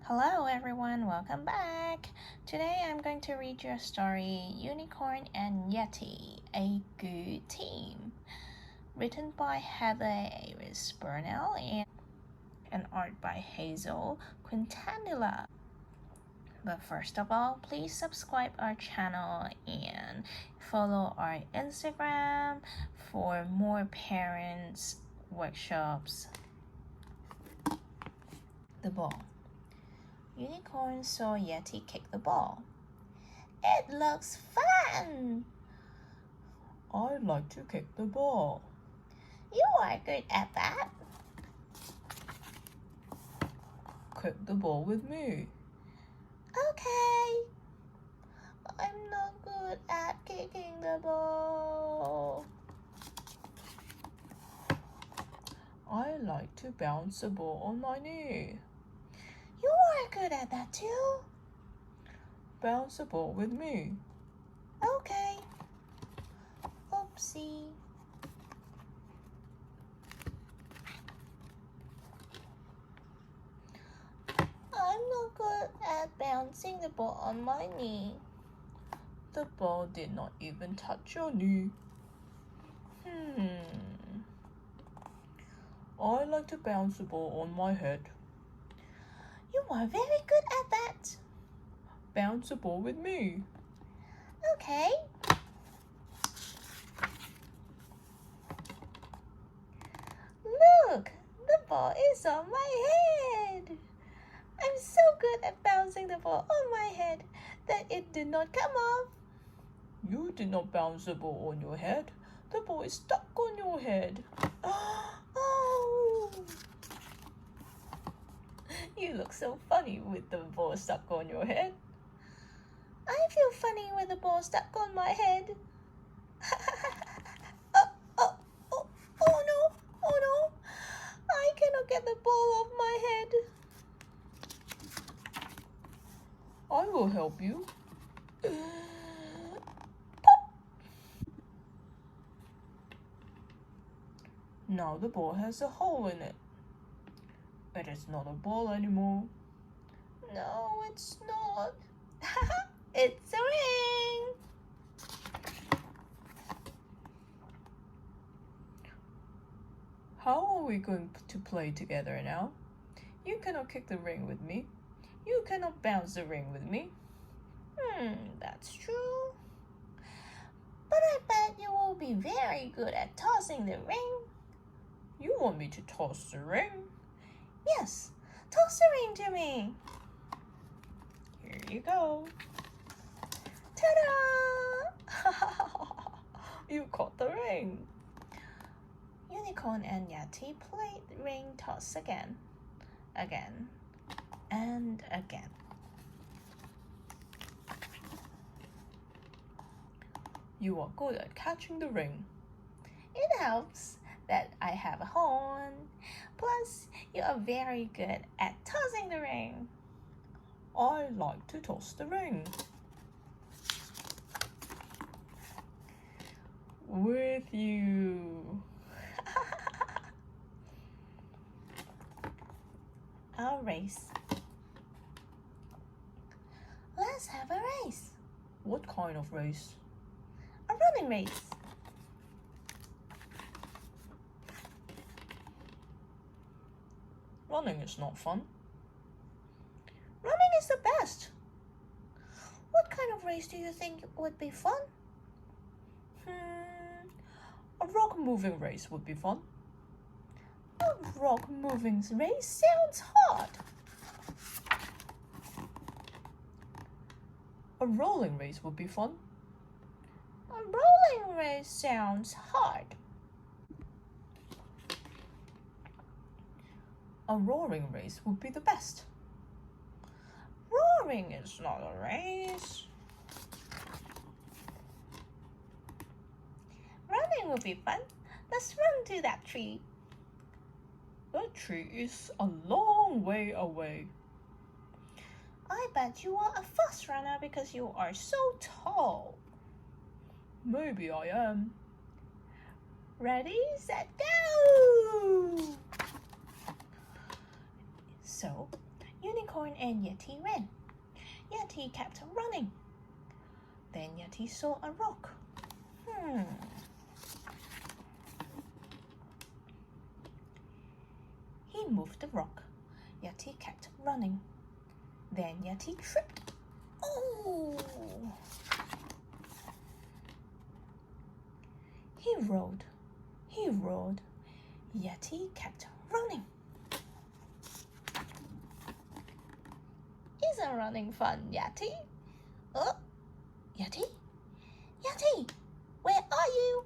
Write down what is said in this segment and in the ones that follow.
Hello everyone, welcome back. Today I'm going to read your story, Unicorn and Yeti, A Good Team. Written by Heather Ayris Burnell and art by Hazel Quintanilla. But first of all, please subscribe our channel and follow our Instagram for more parents workshops. The ball. Unicorn saw Yeti kick the ball. It looks fun! I'd like to kick the ball. You are good at that. Kick the ball with me. Okay. I'm not good at kicking the ball. I like to bounce the ball on my knee. You are good at that too. Bounce the ball with me. Okay. Oopsie. I'm not good at bouncing the ball on my knee. The ball did not even touch your knee. I like to bounce the ball on my head. You are very good at that. Bounce the ball with me. Okay. Look, the ball is on my head. I'm so good at bouncing the ball on my head that it did not come off. You did not bounce the ball on your head. The ball is stuck on your head. Oh! You look so funny with the ball stuck on your head. I feel funny with the ball stuck on my head. Oh no! I cannot get the ball off my head. I will help you. Pop! Now the ball has a hole in it. It is not a ball anymore. No, it's not. It's a ring. How are we going to play together now? You cannot kick the ring with me. You cannot bounce the ring with me. That's true. But I bet you will be very good at tossing the ring. You want me to toss the ring? Yes, toss the ring to me. Here you go. Ta-da! You caught the ring. Unicorn and Yeti played ring toss again, and again. You are good at catching the ring. It helps that I have a horn. Plus, you are very good at tossing the ring. I like to toss the ring. With you. I'll race. Let's have a race. What kind of race? A running race. Running is not fun. Running is the best. What kind of race do you think would be fun? A rock moving race would be fun. A rock moving race sounds hard. A rolling race would be fun. A rolling race sounds hard. A roaring race would be the best. Roaring is not a race. Running will be fun. Let's run to that tree. The tree is a long way away. I bet you are a fast runner because you are so tall. Maybe I am. Ready, set, go! So, Unicorn Unicorn and Yeti ran. Yeti kept running. Then Yeti saw a rock. He moved the rock. Yeti kept running. Then Yeti tripped. Oh! He rolled. He rolled. Yeti kept running. Isn't running fun, Yeti? Oh, Yeti? Yeti, where are you?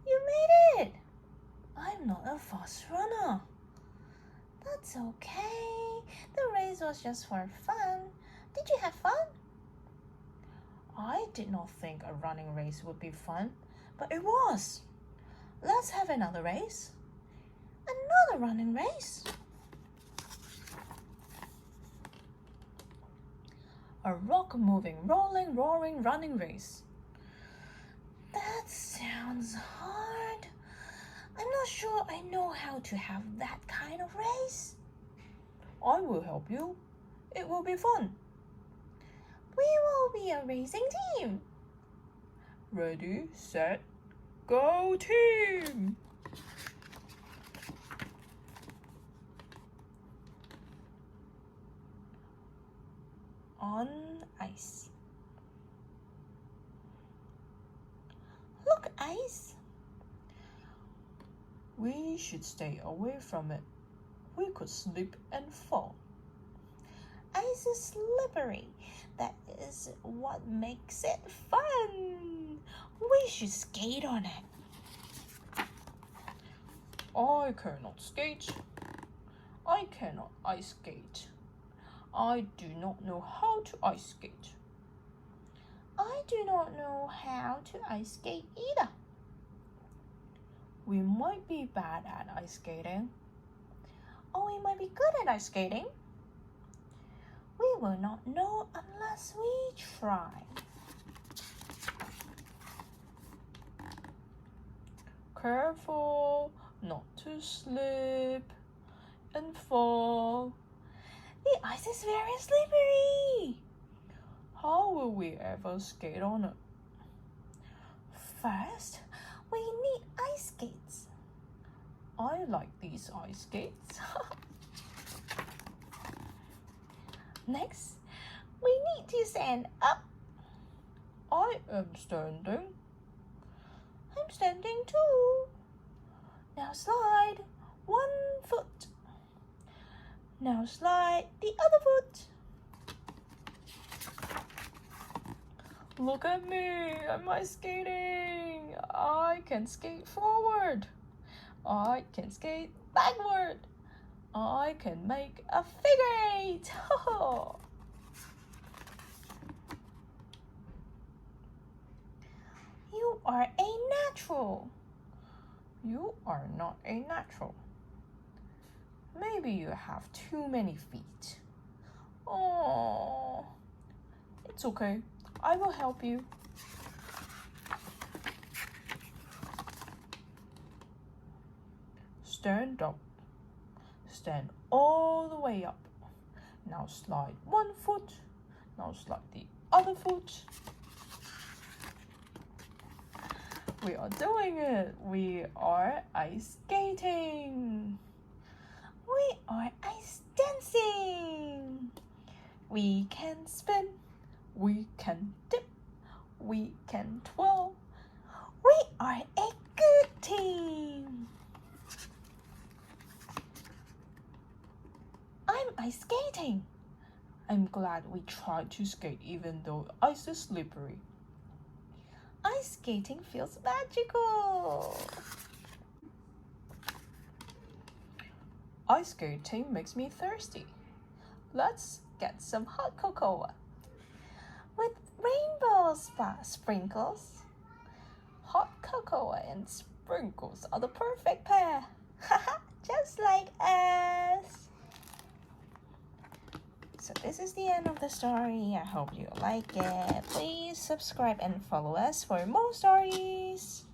You made it! I'm not a fast runner. That's okay. The race was just for fun. Did you have fun? I did not think a running race would be fun, but it was. Let's have another race. Another running race. A rock moving, rolling, roaring, running race. That sounds hard. I'm not sure I know how to have that kind of race. I will help you. It will be fun. We will be a racing team. Ready, set, go team! On ice. Look, ice. We should stay away from it. We could slip and fall. Ice is slippery. That is what makes it fun. We should skate on it. I cannot skate. I cannot ice skate. I do not know how to ice skate. I do not know how to ice skate either. We might be bad at ice skating. Or we might be good at ice skating. We will not know unless we try. Careful not to slip and fall. The ice is very slippery. How will we ever skate on it? First, we need ice skates. I like these ice skates. Next, we need to stand up. I am standing. I'm standing too. Now slide 1 foot. Now slide the other foot. Look at me, I'm ice skating. I can skate forward. I can skate backward. I can make a figure 8. You are a natural. You are not a natural. Maybe you have too many feet. Oh, it's okay. I will help you. Stand up. Stand all the way up. Now slide 1 foot. Now slide the other foot. We are doing it. We are ice skating. We are ice dancing. We can spin. We can dip. We can twirl. We are a good team. I'm ice skating. I'm glad we tried to skate even though ice is slippery. Ice skating feels magical. Ice skating makes me thirsty. Let's get some hot cocoa. With rainbow sprinkles. Hot cocoa and sprinkles are the perfect pair. Just like us. So this is the end of the story. I hope you like it. Please subscribe and follow us for more stories.